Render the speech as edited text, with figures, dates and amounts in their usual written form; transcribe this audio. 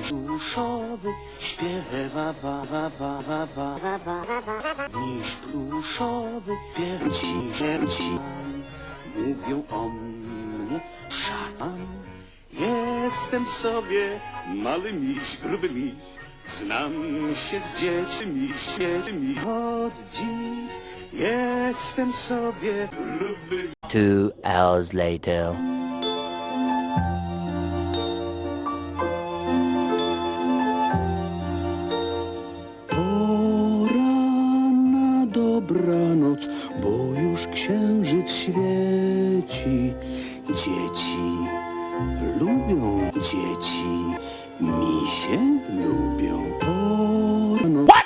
pluszowy śpiewa miś pluszowy pierci mówią o mnie szatan. Jestem sobie mały miś, gruby miś, znam się z dziećmi, od dziś jestem sobie gruby. 2 hours later. Pora na dobranoc, bo już księżyc świeci. Dzieci lubią dzieci, misie lubią. Pora